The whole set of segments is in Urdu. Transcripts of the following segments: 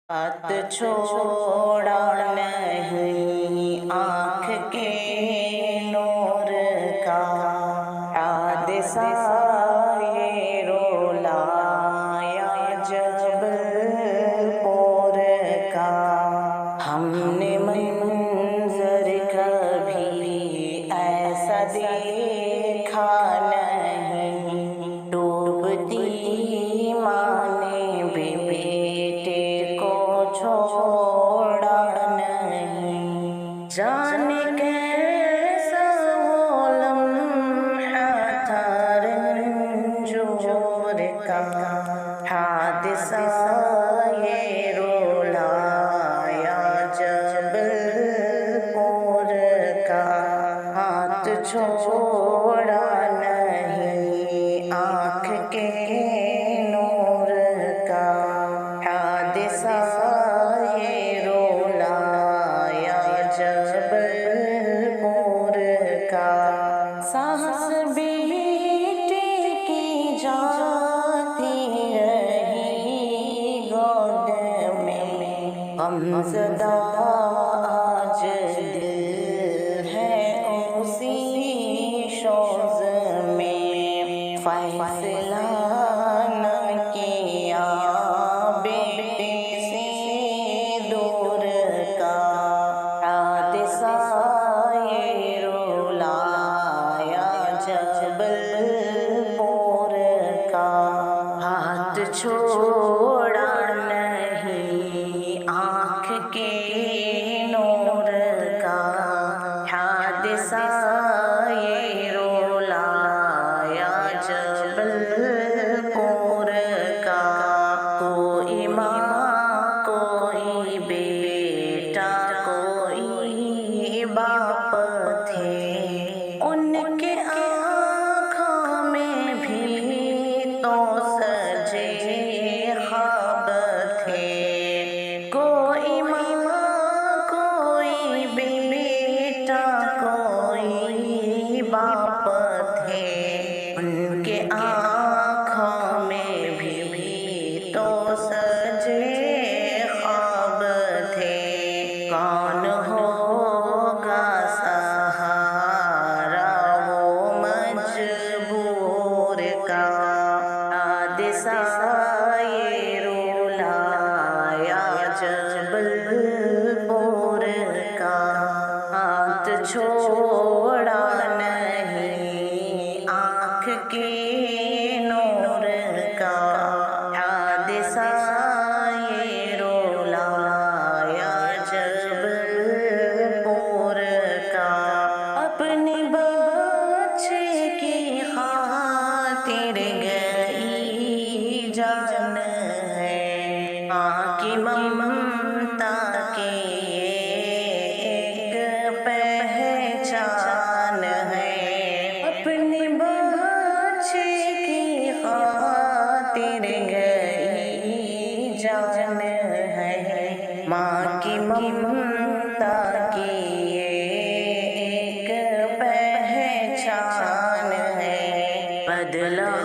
ہاتھ چھوڑا نہیں آنکھ کے نور کا، حادثہ یہ رولایا جب پور کا۔ ہم نے منظر کبھی ایسا دیکھا نہیں، ڈوبتی ماں نے بیٹے چھوڑا نہیں، جانے کیسا وہ لمحہ تھا رنجور کا، حادثہ یہ رولایا جب پور کا۔ ہاتھ چھوڑا نہیں آنکھ کے نور کا، حادثہ یہ رولایا جب پور کا۔ سانس بیٹے کی جاتی رہی گود میں، غمزدہ آج دل ہے اسی شوز میں، فیصلہ نہ کیا بیٹے سے دور کا، حادثہ یہ رولایا جب پور کا۔ ہاتھ چھوڑا نہیں آنکھ کے نور کا، حادثہ یہ رولایا جب پور کا۔ کوئی ماں کوئی بیٹا کوئی باپ تھے، ان کے آنکھوں میں بھی تو سجے خواب تھے۔ کوئی ماں کوئی بیٹا کوئی باپ تھے، ان کے آنکھوں میں بھی تو سجے خواب تھے۔ کون ہوگا سہارا وہ مجبور کا، حادثہ یہ رولایا جب پور کا۔ ہاتھ چھوڑا نہیں آنکھ کے نور کا، حادثہ یہ رولایا جب پور کا۔ اپنے بچے کی خاطر گئی جان ہے، ماں کی ممتا کی ایک پہچان ہے۔ اپنے بچے کی خاطر گئی جان ہے، ماں کی ممتا کی ایک پہچان ہے۔ بدلہ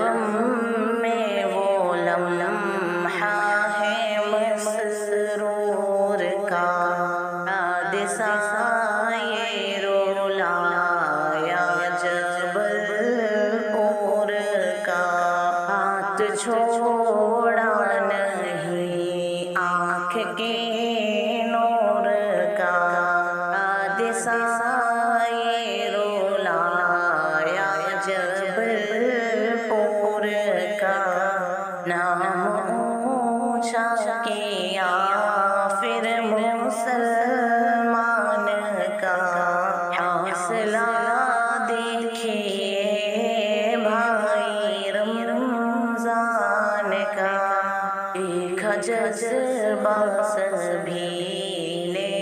میں وہ لمحہ ہے مسرور کا، حادثہ یہ رولایا جب پور کا۔ ہاتھ چھوڑا نہیں آنکھ کے نور کا، حادثہ یہ رولایا جب پور کا۔ نام اونچا کیا پھر مسلمان کا، حوصلہ دیکھیے بھائی رمضان کا۔ ایک جذبہ سبھی نے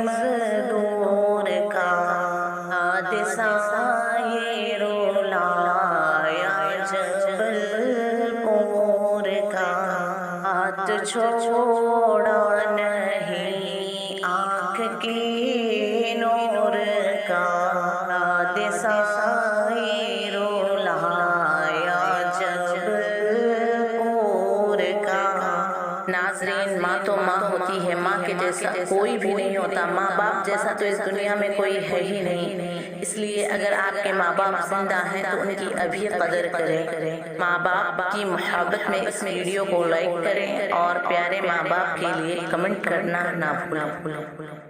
مزدور کا، حادثہ یہ رولایا جب پور کا۔ ہاتھ چھوڑا نہیں آنکھ کے نور کا، حادثہ یہ رولایا جب پور کا۔ ناظرین، ماں تو ماں ہوتی ہے، ماں کے جیسا کوئی بھی نہیں ہوتا، ماں باپ جیسا تو اس دنیا میں کوئی ہے ہی نہیں۔ اس لیے اگر آپ کے ماں باپ زندہ ہیں تو ان کی ابھی قدر کریں، ماں باپ کی محبت میں اس ویڈیو کو لائک کریں اور پیارے ماں باپ کے لیے کمنٹ کرنا نہ بھولیں۔